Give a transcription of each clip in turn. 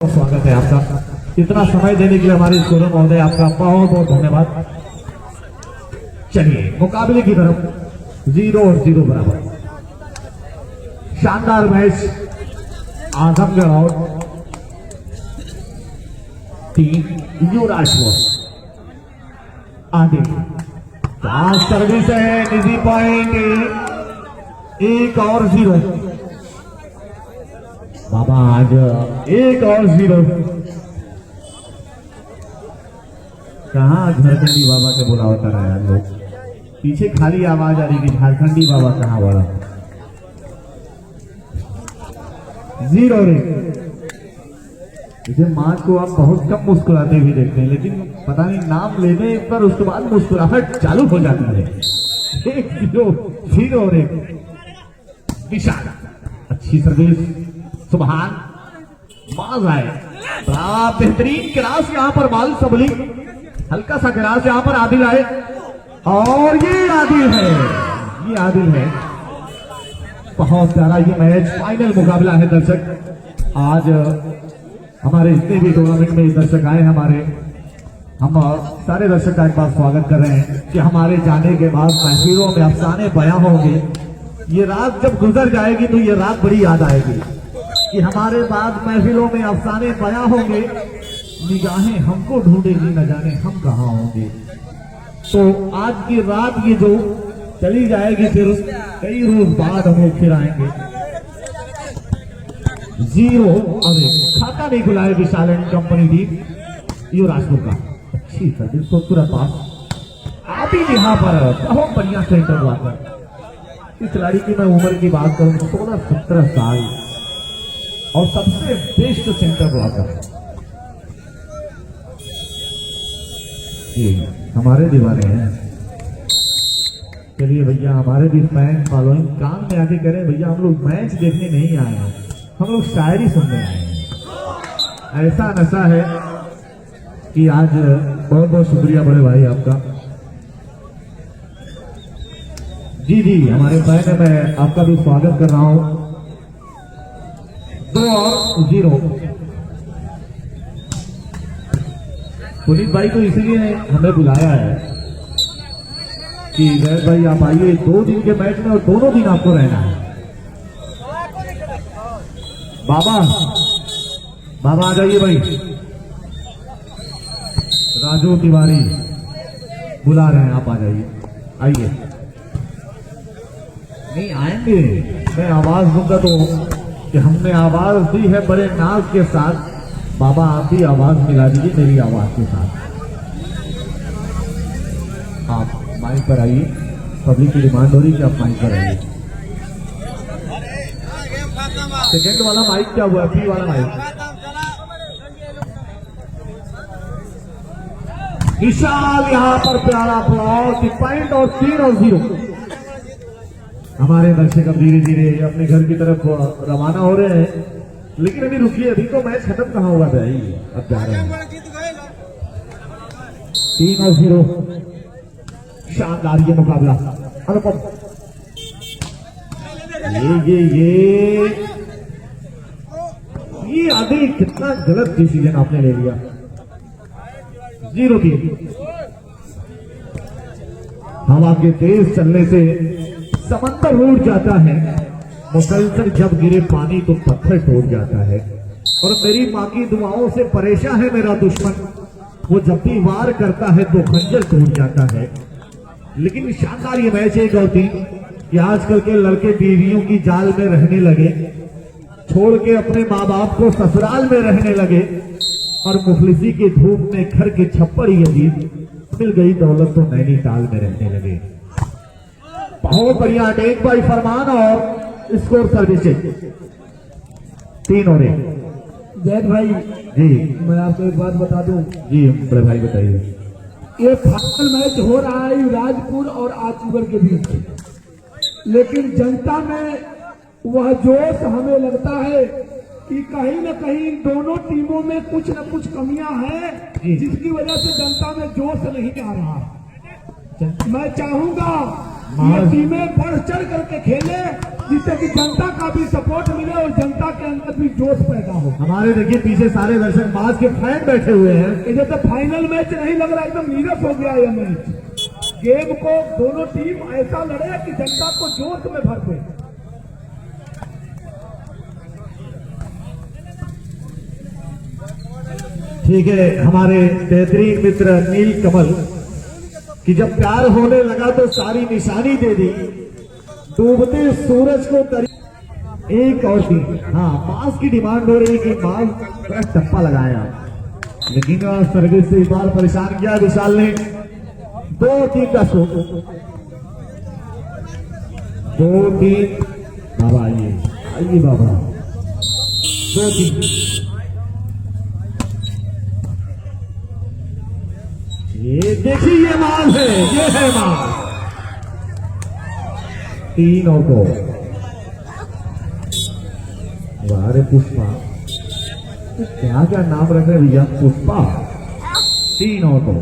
स्वागत है आपका। इतना समय देने के लिए हमारे स्कूल महोदय आपका बहुत बहुत धन्यवाद। चलिए मुकाबले की तरफ 0-0 बराबर। शानदार मैच। आजमगढ़ आउट, टीम युवराज आगे। फास्ट सर्विस है, निजी पॉइंट 1 और 0। बाबा आज 1 और 0। कहाँ झारखंडी बाबा के बुलावा कर रहे हैं लोग। पीछे खाली आवाज आ रही कि झारखंडी बाबा कहाँ वाला। 0 इसे माँ को आप बहुत कम मुस्कुराते हुए देखते हैं, लेकिन पता नहीं नाम लेने पर उसके बाद मुस्कुराहट चालू हो जाती है। 1-0 और 1। विशाल अच्छी सर्विस, सुभान माज आए, बड़ा बेहतरीन क्रास यहाँ पर बाल सबली, हल्का सा क्रास यहाँ पर आदिल आए और ये आदिल है, ये आदिल है। बहुत प्यारा ये मैच फाइनल मुकाबला है। दर्शक आज हमारे जितने भी टूर्नामेंट में दर्शक आए हमारे, हम सारे दर्शक का एक बार स्वागत कर रहे हैं कि हमारे जाने के बाद महफिलों में अफसाने बयां होंगे। ये रात जब गुजर जाएगी तो ये रात बड़ी याद आएगी कि हमारे बाद महफिलों में अफसाने बयां होंगे, निगाहें हमको ढूंढेगी, न जाने हम कहाँ होंगे। तो आज की रात ये जो चली जाएगी, फिर कई रोज बाद हम लोग फिर आएंगे। 0 और 1। खाता नहीं खुला है विशाल एंड कंपनी टीम युवराजपुर का। अच्छी सर्विस तो तुरंत पास आप ही यहाँ पर बहुत बढ़िया सेंटर ब्लॉकर। इस खिलाड़ी की मैं उम्र की बात करूं 16-17 साल और सबसे बेस्ट सेंटर ब्लॉकर। ये हमारे दीवाने हैं। चलिए भैया, हमारे भी फैन फॉलोइंग काम में आगे करें भैया। हम लोग मैच देखने नहीं आए हैं, हम लोग शायरी सुनने आए हैं। ऐसा नशा है कि आज बहुत बहुत शुक्रिया बड़े भाई आपका। जी हमारे फैन है, मैं आपका भी स्वागत कर रहा हूं। 2 और 0। पुनीत भाई तो इसीलिए हमें बुलाया है कि जय भाई आप आइए 2 दिन के मैच में और दोनों दिन आपको रहना है। बाबा आ जाइए भाई। राजू तिवारी बुला रहे हैं, आप आ जाइए, आइए। नहीं आएंगे, मैं आवाज दूंगा तो कि हमने आवाज दी है बड़े नाज के साथ। बाबा आप भी आवाज मिला दीजिए मेरी आवाज के साथ। आप माइक पर आइए, पब्लिक की डिमांड हो रही कि आप माइक पर आइए। सेकंड वाला माइक क्या हुआ? पी वाला माइक। विशाल यहाँ पर प्यारा प्लॉट पॉइंट और 3 और 0। हमारे दर्शक अब धीरे धीरे अपने घर की तरफ रवाना हो रहे हैं, लेकिन अभी रुकिए, अभी तो मैच खत्म कहाँ हुआ भाई, अब जा रहे हैं। 3 और 0। शानदार ये मुकाबला। अनुपम ये आगे कितना गलत डिसीजन आपने ले लिया। 0-3। हवा के तेज चलने से समंदर उड़ जाता है, मुसलसल जब गिरे पानी तो पत्थर टूट जाता है। और मेरी माँ की दुआओं से परेशान है मेरा दुश्मन, वो जब भी वार करता है तो खंजर टूट जाता है। लेकिन शानदार ये मैच है 1-3 कि आजकल के लड़के बीवियों की जाल में रहने लगे, छोड़ के अपने माँ बाप को ससुराल में रहने लगे और मुखलिसी की धूप में घर के छप्पर ही अजीब, मिल गई दौलत तो नैनीताल में रहने लगे। बहुत बढ़िया अटैक बाई फरमान और स्कोर सर्विसेज 3 और 1। जैद भाई जी मैं आपको एक बात बता दूं। जी बड़े भाई बताइए। ये फाइनल मैच हो रहा है युवराजपुर और आजमगढ़ के बीच, लेकिन जनता में वह जोश हमें लगता है कि कहीं न कहीं दोनों टीमों में कुछ न कुछ कमियां हैं, जिसकी वजह से जनता में जोश नहीं आ रहा है। मैं चाहूंगा ये टीमें बढ़ चढ़ करके खेले, जिससे कि जनता का भी सपोर्ट मिले और जनता के अंदर भी जोश पैदा हो। हमारे देखिए पीछे सारे दर्शक मास के फैन बैठे हुए हैं। ये तो फाइनल मैच नहीं लग रहा, एकदम नीरस हो गया यह मैच। गेम को दोनों टीम ऐसा लड़े कि जनता को जोश में भर दे। ठीक है, हमारे बेहतरीन मित्र नील कमल कि जब प्यार होने लगा तो सारी निशानी दे दी, डूबते सूरज को करीब एक और टीम। हाँ, मास की डिमांड हो रही कि मास थोड़ा टप्पा लगाया, लेकिन सर्विस से इस बार परेशान किया विशाल ने। 2-3 का स्कोर, 2-3। बाबा आइए बाबा, 2-3। ये देखिए, ये माल है, ये है माल। 3 और 2। अरे पुष्पा, क्या क्या नाम रख रहे भैया, पुष्पा। 3 और 2।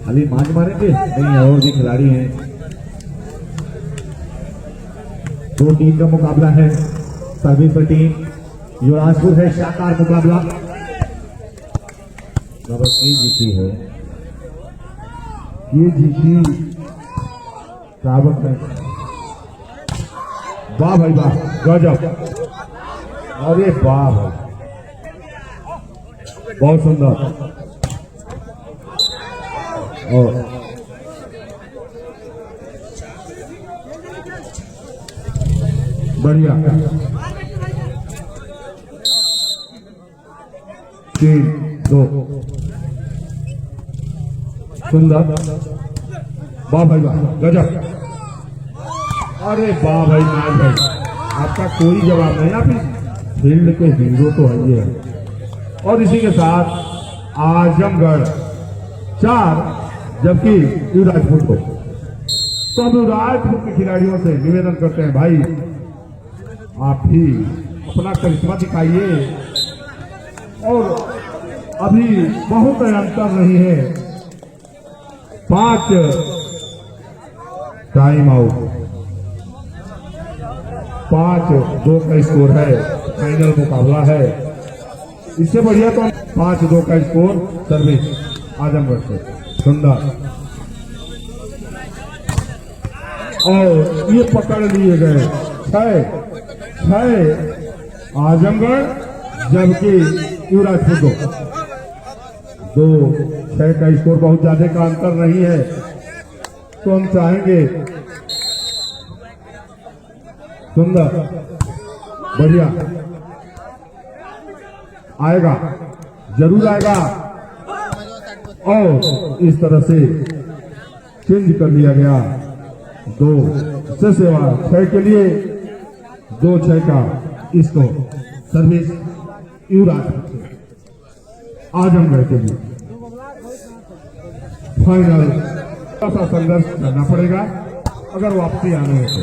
खाली मांझ मारेंगे नहीं, और भी खिलाड़ी हैं। 2 टीम का मुकाबला है। सर्विस पर टीम युवराजपुर है, शानदार मुकाबला। ये जीती है, ये जीती रावत में। वाह भाई वाह, गजब। अरे वाह भाई, बहुत सुंदर। और बढ़िया। 3-2 सुंदर। वाह भाई वाह, गजब। अरे वाह भाई, नाज भाई, आपका कोई जवाब नहीं। आप इस फील्ड के हीरो तो है ये। और इसी के साथ आजमगढ़ 4, जबकि युवराजपुर को। तो हम युवराजपुर के खिलाड़ियों से निवेदन करते हैं, भाई आप भी अपना करिश्मा दिखाइए। और अभी बहुत अंतर नहीं है। 5 टाइम आउट, 5-2 का स्कोर है। फाइनल मुकाबला है। इससे बढ़िया तो 5-2 का स्कोर सर्विस आजमगढ़ से। सुंदर। और ये पकड़ लिए गए 6 आजमगढ़, जबकि युवराजपुर 2-6 का स्कोर। बहुत ज्यादा का अंतर नहीं है, तो हम चाहेंगे। सुंदर, बढ़िया, आएगा, जरूर आएगा। और इस तरह से चेंज कर लिया गया। 2 से सेवा 6 के लिए, 2-6 का इसको सर्विस युवराजपुर आजमगढ़ के लिए। फाइनल ऐसा संघर्ष करना पड़ेगा अगर वापसी आने हो तो।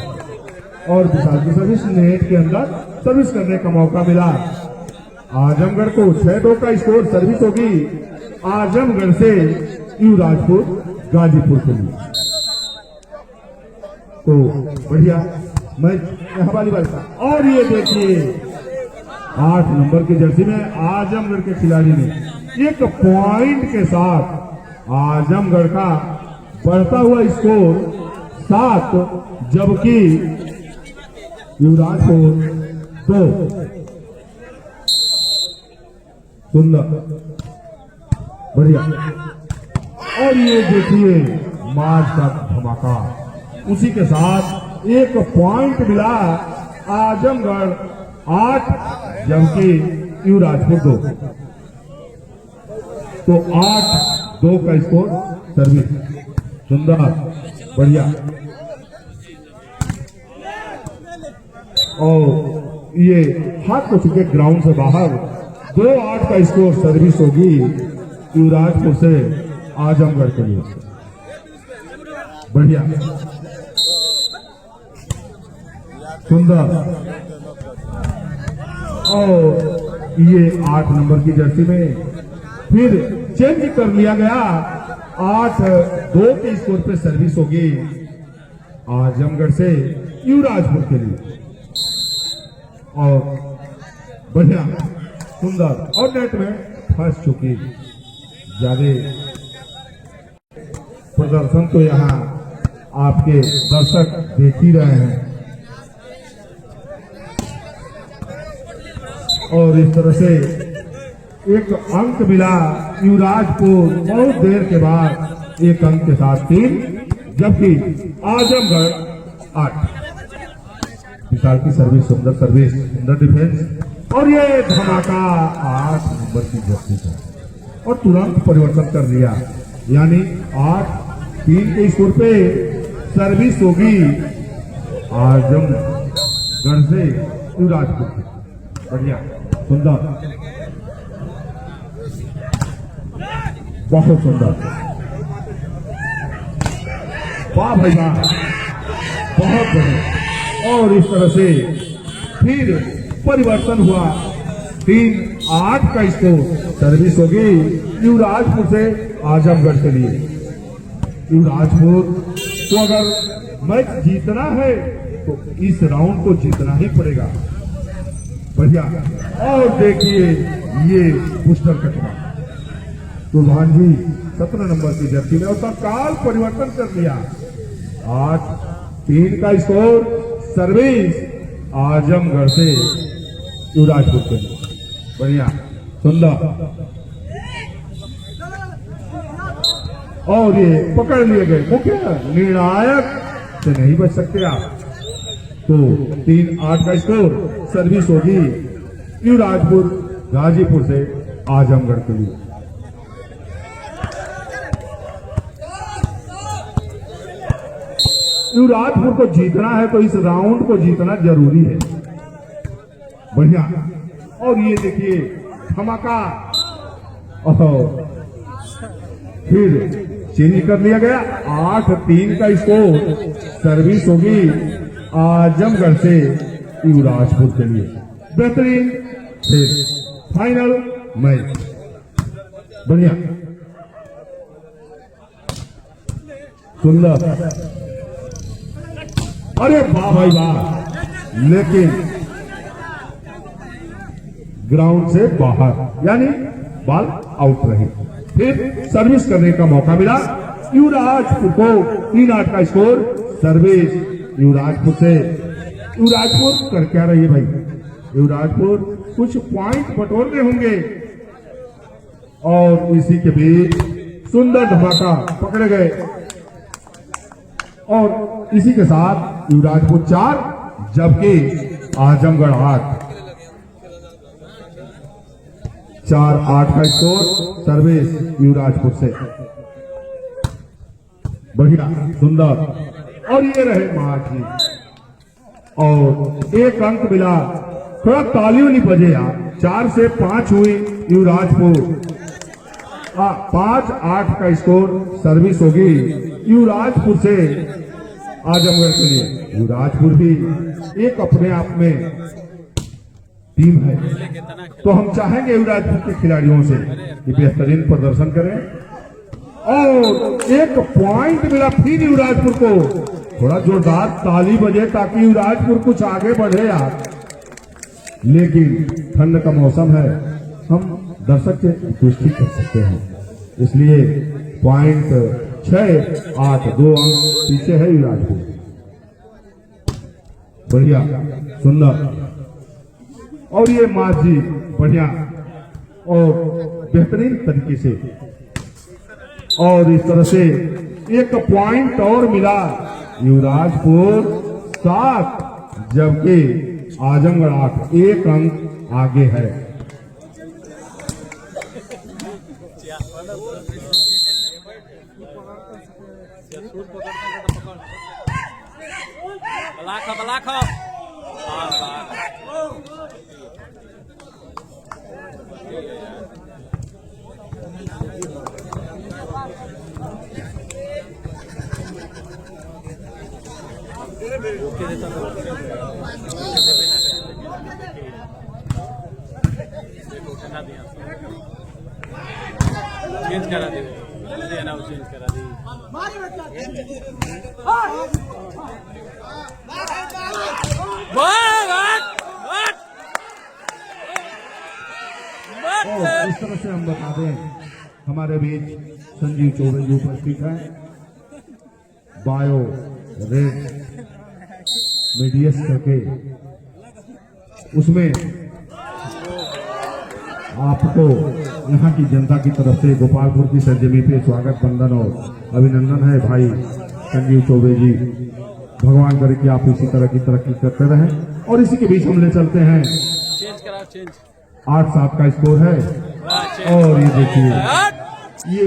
और विशाल की सर्विस नेट के अंदर सर्विस करने का मौका मिला। आजमगढ़ को 6-2 का स्कोर सर्विस होगी आजमगढ़ से युवराजपुर गाजीपुर के लिए। तो बढ़िया मैच हवाली बाल का। और ये देखिए 8 नंबर की जर्सी में आजमगढ़ के खिलाड़ी ने 1 पॉइंट के साथ आजमगढ़ का बढ़ता हुआ स्कोर 7, जबकि युवराजपुर 2। सुंदर, बढ़िया। और ये देखिए मार्च का धमाका, उसी के साथ 1 पॉइंट मिला आजमगढ़ 8, जबकि युवराजपुर 2। तो 8-2 का स्कोर सर्विस। सुंदर, बढ़िया। और ये हाथ को चुके ग्राउंड से बाहर 2-8 का स्कोर सर्विस होगी युवराजपुर से आजमगढ़ के लिए। बढ़िया, सुंदर। और ये 8 नंबर की जर्सी में फिर चेंज कर लिया गया 8-2 के स्कोर पे सर्विस होगी आजमगढ़ से युवराजपुर के लिए। और बढ़िया सुंदर और नेट में फंस चुकी। ज्यादा प्रदर्शन तो यहाँ आपके दर्शक देख ही रहे हैं। और इस तरह से एक अंक मिला युवराजपुर बहुत देर के बाद एक अंक के साथ 3, जबकि आजमगढ़ 8। विशाल की सर्विस, सुंदर सर्विस, सुंदर डिफेंस और ये धमाका 8 नंबर की जर्सी है और तुरंत परिवर्तन कर लिया। यानी 8-3 के स्कोर पे सर्विस होगी आजमगढ़ से युवराजपुर की। बढ़िया सुंदर, बहुत सुंदर, वाह भाई वाह, बहुत बढ़िया। और इस तरह से फिर परिवर्तन हुआ। 3-8 का स्कोर, सर्विस होगी युवराजपुर से आजमगढ़ के लिए। युवराजपुर को अगर मैच जीतना है तो इस राउंड को जीतना ही पड़ेगा। बढ़िया। और देखिए ये बूस्टर कटवा तुलभान जी 17 नंबर की जर्सी में और तत्काल परिवर्तन कर लिया। 8-3 का स्कोर, सर्विस आजमगढ़ से युवराजपुर के लिए। बढ़िया सुंदर। और ये पकड़ लिए गए, मुख्य निर्णायक से नहीं बच सकते आप। तो 3-8 का स्कोर, सर्विस होगी युवराजपुर गाजीपुर से आजमगढ़ के लिए। युवराजपुर को जीतना है तो इस राउंड को जीतना जरूरी है। बढ़िया। और ये देखिए धमाका, और फिर चेंज कर लिया गया। 8-3 का स्कोर, सर्विस होगी आजमगढ़ से युवराजपुर के लिए। बेहतरीन फिर फाइनल मैच। बढ़िया सुंदर, अरे वाह भाई वाह, लेकिन ग्राउंड से बाहर, यानी बॉल आउट रही। फिर सर्विस करने का मौका मिला युवराजपुर को। 3-8 का स्कोर, सर्विस युवराजपुर से। युवराजपुर कर क्या रही है भाई? युवराजपुर कुछ पॉइंट बटोरने होंगे और इसी के बीच सुंदर धमाका पकड़े गए और इसी के साथ युवराजपुर 4 जबकि आजमगढ़ 8। 4-8 का स्कोर, सर्विस युवराजपुर से। बढ़िया सुंदर। और ये रहे मार्जी और 1 अंक मिला। थोड़ा तालियों नहीं बजे यार। 4 से 5 हुई युवराजपुर। 5-8 का स्कोर, सर्विस होगी युवराजपुर से आजमगढ़ के लिए। युवराजपुर भी एक अपने आप में टीम है, तो हम चाहेंगे युवराजपुर के खिलाड़ियों से कि बेहतरीन प्रदर्शन करें। और 1 पॉइंट मिला फिर युवराजपुर को। थोड़ा जोरदार ताली बजे ताकि युवराजपुर कुछ आगे बढ़े यार। लेकिन ठंड का मौसम है, हम दर्शक से पुष्टि कर सकते हैं, इसलिए पॉइंट 6-8 2 अंक पीछे है युवराजपुर। बढ़िया सुंदर। और ये मार्जी बढ़िया और बेहतरीन तरीके से। और इस तरह से 1 पॉइंट और मिला युवराजपुर 7 जबकि आजमगढ़ 8। 1 अंक आगे है। बलाखो चेंज करा दे। देना वो चेंज करा दी। और इस तरह से हम बता दें, हमारे बीच संजीव चौबे जी उपस्थित हैं। बायो रेड मीडियस करके उसमें आपको यहाँ की जनता की तरफ से गोपालपुर की सरजमी पे स्वागत, वंदन और अभिनंदन है भाई संजीव चौबे जी। भगवान करे कि आप इसी तरह की तरक्की करते रहें। और इसी के बीच हम ले चलते हैं, चेंज कराओ चेंज। 8-7 का स्कोर है। और ये देखिए, ये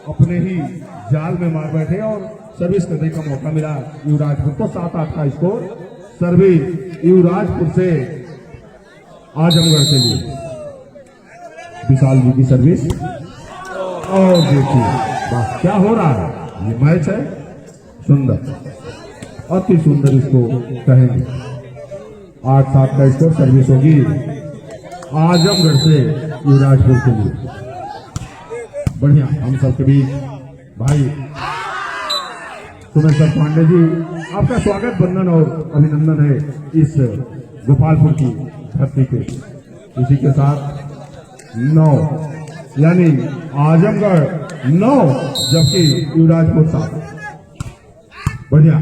अपने ही जाल में मार बैठे और सर्विस करने का मौका मिला युवराजपुर को। 7-8 का स्कोर, सर्विस युवराजपुर से आजमगढ़ के लिए विशाल जी की सर्विस। और देखिए बस क्या हो रहा है, ये मैच है सुंदर, अति सुंदर इसको कहेंगे। 8-7 का स्कोर, सर्विस होगी आजमगढ़ से युवराजपुर के लिए। बढ़िया, हम सबके बीच भाई सुमेश पांडे जी, आपका स्वागत, वंदन और अभिनंदन है इस गोपालपुर की धरती पे। इसी के साथ 9 यानी आजमगढ़ 9 जबकि युवराजपुर 7। बढ़िया,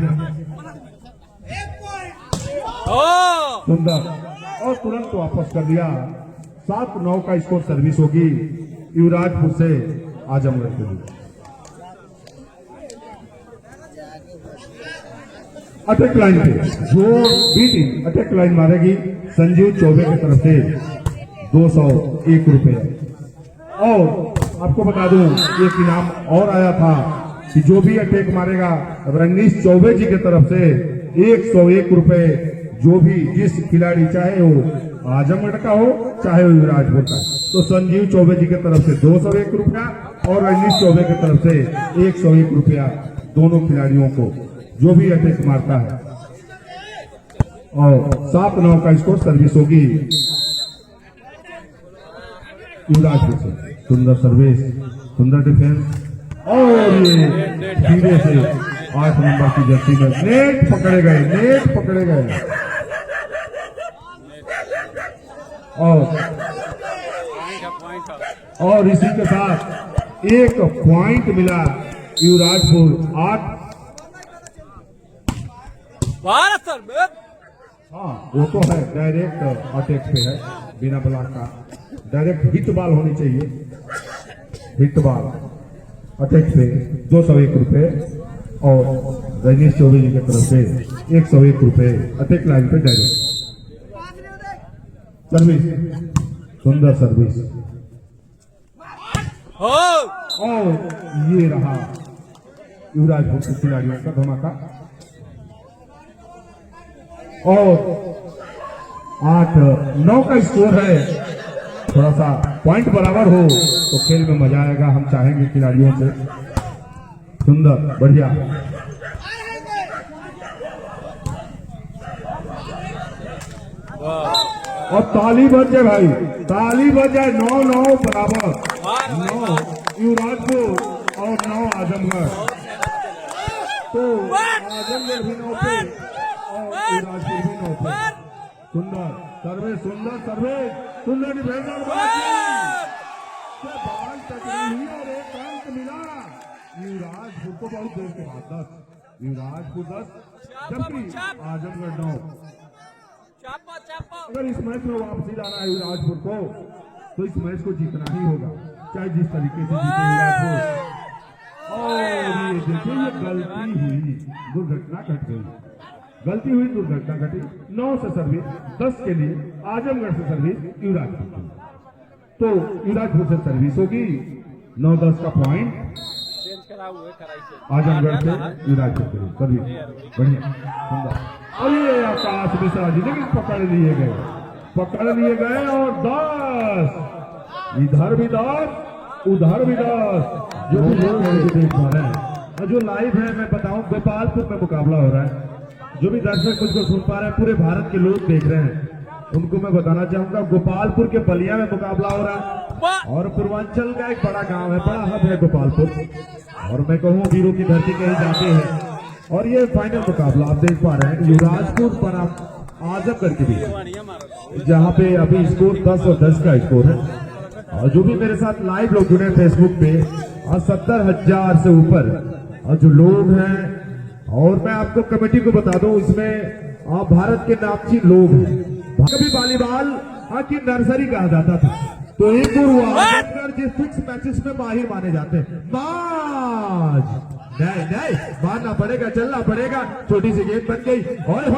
सुंदर, और तुरंत वापस कर दिया। 7-9 का स्कोर, सर्विस होगी युवराजपुर से आजमगढ़ के लिए। अटैक लाइन पे जो बी टीम अटैक लाइन मारेगी संजीव चौबे की तरफ से 201 रुपए। और आपको बता दूं, एक इनाम और आया था कि जो भी अटैक मारेगा रंगीश चौबे जी की तरफ से 101 रुपए। जो भी जिस खिलाड़ी, चाहे वो आजमगढ़ का हो चाहे वो युवराजपुर का, तो संजीव चौबे जी की तरफ से 201 रुपया और रंगीश चौबे की तरफ से 101 रुपया, दोनों खिलाड़ियों को जो भी अटैक मारता है। और 7-9 का स्कोर, सर्विस होगी युवराजपुर से। सुंदर सर्विस, सुंदर डिफेंस, और ये धीरे से 8 नंबर की जर्सी में नेट पकड़े गए, नेट पकड़े गए। और इसी के साथ 1 पॉइंट मिला युवराजपुर 8। हाँ, वो तो है, डायरेक्ट अटैक पे है, बिना ब्लॉक का डायरेक्ट हिट बॉल होनी चाहिए। हिट बॉल अटैक पे 201 रुपए और रजनीश चौबे जी की तरफ से 101 रुपए अटैक लाइन पे डायरेक्ट। सर्विस, सुंदर सर्विस, और ये रहा युवराजपुर के खिलाड़ियों का धमाका। और 8-9 का स्कोर है। थोड़ा सा पॉइंट बराबर हो तो खेल में मजा आएगा, हम चाहेंगे खिलाड़ियों से। सुंदर, बढ़िया, और ताली बज जाए भाई, ताली बज जाए। 9-9 बराबर, 9 युवराजपुर और 9 आजमगढ़। तो आजमगढ़ भी 9 पे और युवराजपुर भी 9 पे। सुंदर सर्वे, सुंदर सर्वे, सुंदर डिफेंस, बॉल टच नहीं और एक अंक मिला युवराजपुर को। बहुत देर के बाद 10, युवराजपुर 10 जबकि आजमगढ़ 9। अगर इस मैच में वापसी लाना है युवराजपुर को तो इस मैच को जीतना ही होगा, चाहे जिस तरीके से जीते युवराजपुर। और ये देखिए, ये गलती हुई, दुर्घटना घट गई, गलती हुई, दुर्घटना घटी। 9 से सर्विस, 10 के लिए आजमगढ़ से सर्विस युवराजपुर। तो युवराजपुर से सर्विस होगी, 9-10 का पॉइंट आजमगढ़ से युवराजपुर के लिए सर्विस। बढ़िया, सुंदर। और ये आकाश मिश्रा जी लेकिन पकड़ लिए गए, पकड़ लिए गए। और 10, इधर भी 10, उधर भी 10। जो भी लोग देख पा रहे हैं, जो लाइव है, मैं बताऊं गोपालपुर में मुकाबला हो रहा है। जो भी दर्शक मुझको सुन पा रहे हैं, पूरे भारत के लोग देख रहे हैं, उनको मैं बताना चाहूंगा गोपालपुर के बलिया में मुकाबला हो रहा है। और पूर्वांचल का एक बड़ा गांव है, बड़ा हब है गोपालपुर। और मैं कहूँ वीरों की धरती कहीं जाते हैं। और ये फाइनल मुकाबला आप देख पा रहे हैं युवराजपुर पर आजमगढ़ के बीच, जहाँ पे अभी स्कोर 10 और 10 का स्कोर है। और जो भी मेरे साथ लाइव लोग जुड़े फेसबुक पे, और 70,000 से ऊपर और जो लोग हैं। और मैं आपको कमेटी को बता दूं, इसमें भारत के नामची लोग हैं। कभी वॉलीबॉल की नर्सरी कहा जाता था, तो एक जिस फिक्स मैचेस में माहिर माने जाते हैं। नहीं मारना पड़ेगा, चलना पड़ेगा। छोटी सी गेंद बन गई और इस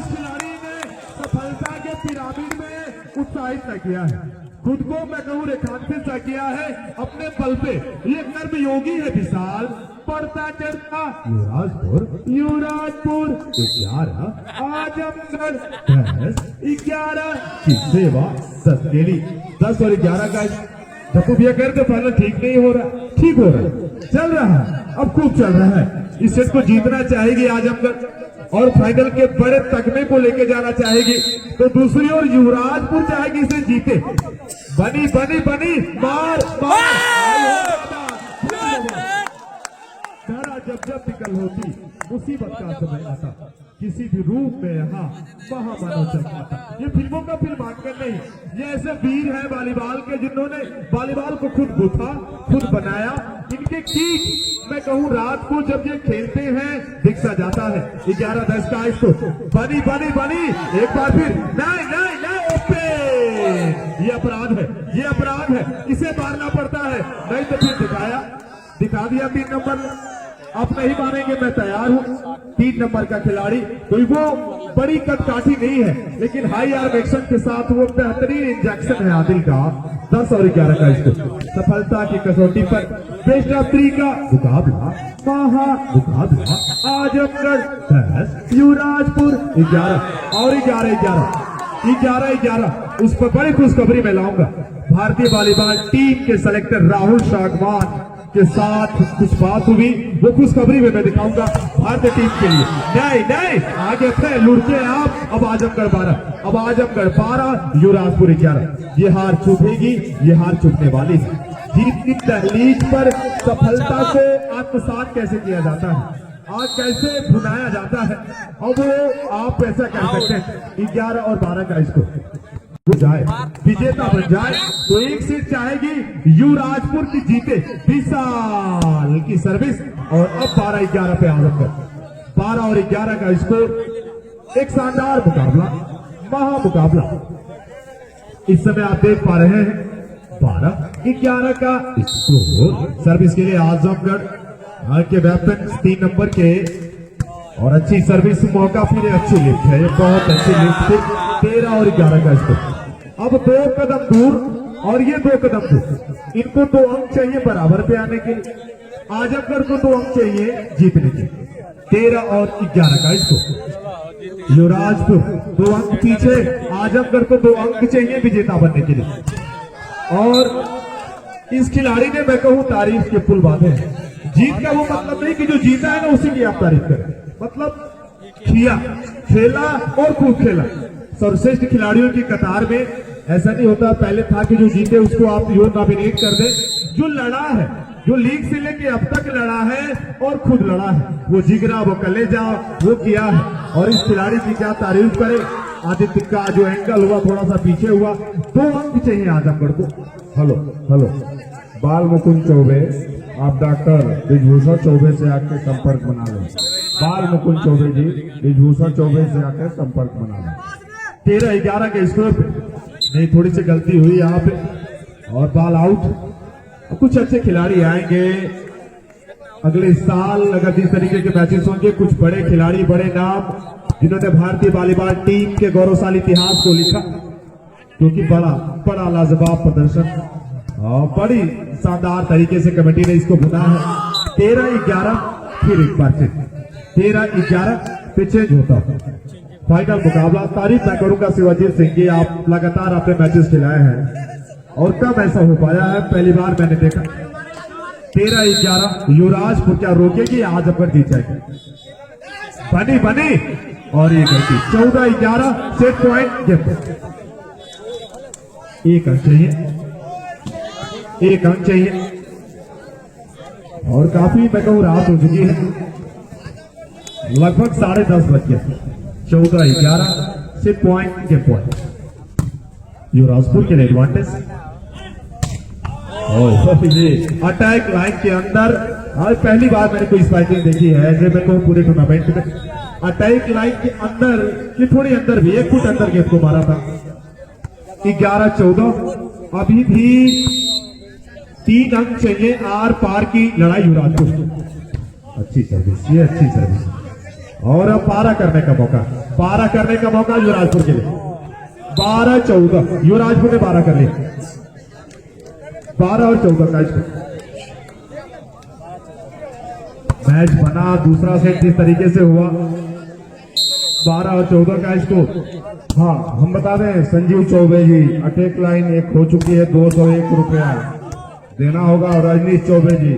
खिलाड़ी ने सफलता के पिरामिड में उत्साहित न किया है, खुद को मैं कहूँ रेखांकित न किया है अपने बल पे। ये कर्म योगी है विशाल, बढ़ता चढ़ता युवराजपुर 11, आजमगढ़ 11 की सेवा 10 गेली। 10 और 11 का जब भैया करते फाइनल ठीक नहीं हो रहा, ठीक हो रहा है, चल रहा है, अब खूब चल रहा है। इस सेट को जीतना चाहेगी आजमगढ़ और फाइनल के बड़े तगमे को लेके जाना चाहेगी। तो दूसरी ओर युवराजपुर चाहेगी इसे जीते। बनी बनी बनी मार धारा जब निकल होती, मुसीबत का समय आता, किसी भी रूप में यहाँ महामानव चमकाता। ये फिल्मों का फिल्मांकन नहीं, ये ऐसे वीर हैं वॉलीबॉल के जिन्होंने वॉलीबॉल को खुद गुथा, खुद बनाया। इनके किक मैं कहूँ रात को जब ये खेलते हैं दिख सा जाता है। 11-10 का इसको बनी बनी बनी एक बार फिर नहीं ओपे। ये अपराध है, ये अपराध है, इसे मारना पड़ता है। नहीं तो फिर दिखा दिया 3 नंबर। आप नहीं मानेंगे, मैं तैयार हूं। 3 नंबर का खिलाड़ी कोई वो बड़ी कदकाठी नहीं है, लेकिन हाई आर्म एक्शन के साथ वो बेहतरीन इंजेक्शन है आदिल का। 10 और 11 का इसको सफलता की कसौटी पर बेस्ट ऑफ 3 का मुकाबला, मुकाबला आजमगढ़ 10, युवराजपुर 11 और 11। उस पर बड़ी खुशखबरी मैं लाऊंगा। भारतीय वॉलीबॉल टीम के सेलेक्टर राहुल शागवान के साथ कुछ बात हुई, वो खुशखबरी में मैं दिखाऊंगा भारतीय टीम के लिए। नहीं आगे अपने लुढ़के आप। अब आजमगढ़ 12, युवराजपुर 11। ये हार चूकेगी, ये हार चूकने वाली है। जीत की दहलीज पर सफलता को आत्मसात कैसे किया जाता है, आज कैसे भुनाया जाता है, और वो आप ऐसा कह सकते हैं 11 और 12 का इसको जाए विजेता बन जाए। तो एक सीट चाहेगी युवराजपुर की जीते। विशाल की सर्विस और अब 12-11 पे आजमगढ़। 12 और 11 का स्कोर, एक शानदार मुकाबला, महामुकाबला इस समय आप देख पा रहे हैं। 12-11 का स्कोर। सर्विस के लिए आजमगढ़ के वेपन 3 नंबर के, और अच्छी सर्विस, मौका फिर अच्छी लिफ्ट है, बहुत अच्छी लिफ्ट थी। 13 और 11 का स्कोर। अब 2 कदम दूर और ये 2 कदम दूर। इनको 2 अंक चाहिए बराबर पे आने के लिए, आजमगढ़ को 2 अंक चाहिए जीतने के। 13 और 11 का स्कोर। युवराजपुर 2 अंक पीछे, आजमगढ़ को 2 अंक चाहिए विजेता बनने के लिए। और इस खिलाड़ी ने मैं कहूँ तारीफ के पुल बांधे हैं। जीत का वो मतलब नहीं कि जो जीता है ना उसी की आप तारीफ करें, मतलब खेला और खूब खेला। सर्वश्रेष्ठ खिलाड़ियों की कतार में ऐसा नहीं होता पहले था कि जो जीते उसको आप यो नॉमिनेट कर दें। जो लड़ा है, जो लीग से लेके अब तक लड़ा है और खुद लड़ा है, वो जिगरा, वो कलेजा, वो किया है। और इस खिलाड़ी की क्या तारीफ करे। आदित्य का जो एंगल हुआ थोड़ा सा पीछे हुआ। 2 अंक चाहिए आजमगढ़ को। हेलो बाल मुकुंद चौबे, आप डॉक्टर ब्रिजभूषण चौबे से आकर संपर्क बना लें। बाल मुकुंद चौबे जी, ब्रिजभूषण चौबे से आकर संपर्क बना लें। 13-11 के स्कोर पे नहीं, थोड़ी सी गलती हुई यहाँ पे और बॉल आउट। कुछ अच्छे खिलाड़ी आएंगे अगले साल अगर इस तरीके के मैचेस होंगे। कुछ बड़े खिलाड़ी, बड़े नाम जिन्होंने भारतीय वॉलीबॉल टीम के गौरवशाली इतिहास को लिखा, क्योंकि बड़ा लाजवाब प्रदर्शन और बड़ी शानदार तरीके से कमेटी ने इसको बुना है। 13-11 फिर एक बार 13-11 पे चेंज होता है फाइनल मुकाबला। तारीफ मैं करूंगा शिवाजीत सिंह की, आप लगातार अपने मैचेस खिलाए हैं और कब ऐसा हो पाया है, पहली बार मैंने देखा। 13-11 युवराजपुर क्या रोकेगी, आजमगढ़ जीत जाएगी। बनी और ये गलती। 14-11 सेट पॉइंट गेम। 1 अंक चाहिए, 1 अंक चाहिए। और काफी मैं कहूँ रात हो चुकी है, लगभग 10:30 बज गए। 14-11 से पॉइंट के पॉइंट युवराजपुर के लिए एडवांटेज। अटैक लाइन के अंदर आज पहली बार मैंने कोई स्पाइकिंग देखी है ऐसे मैं कहूँ पूरे टूर्नामेंट में। अटैक लाइन के अंदर कि थोड़ी अंदर भी 1 फुट अंदर गेंद को मारा था। 11-14 अभी भी 3 अंक चाहिए आर पार की लड़ाई युवराजपुर। अच्छी सर्विस, ये अच्छी सर्विस और अब पारा करने का मौका युवराजपुर के लिए। 12-14 युवराजपुर ने 12 कर लिया। 12 और 14 का मैच बना। दूसरा सेट जिस तरीके से हुआ 12 और 14 का स्कोर। हाँ, हम बता दें संजीव चौबे जी अटैक लाइन एक हो चुकी है, 201 रुपया देना होगा। और रजनीश चौबे जी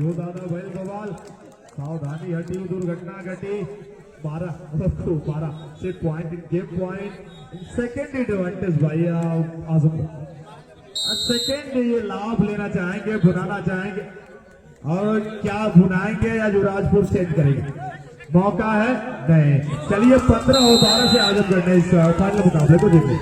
हो दादा बैल गोपाल सावधानी हटी, दुर्घटना घटी। 12 से point game point second advantage भाई आजम। सेकेंड ये लाभ लेना चाहेंगे, भुनाना चाहेंगे और क्या भुनाएंगे या युवराजपुर चेंज करेंगे? मौका है नहीं। चलिए 15 और 12 से आजमगढ़ ने इस फाइनल मुकाबले को जीते।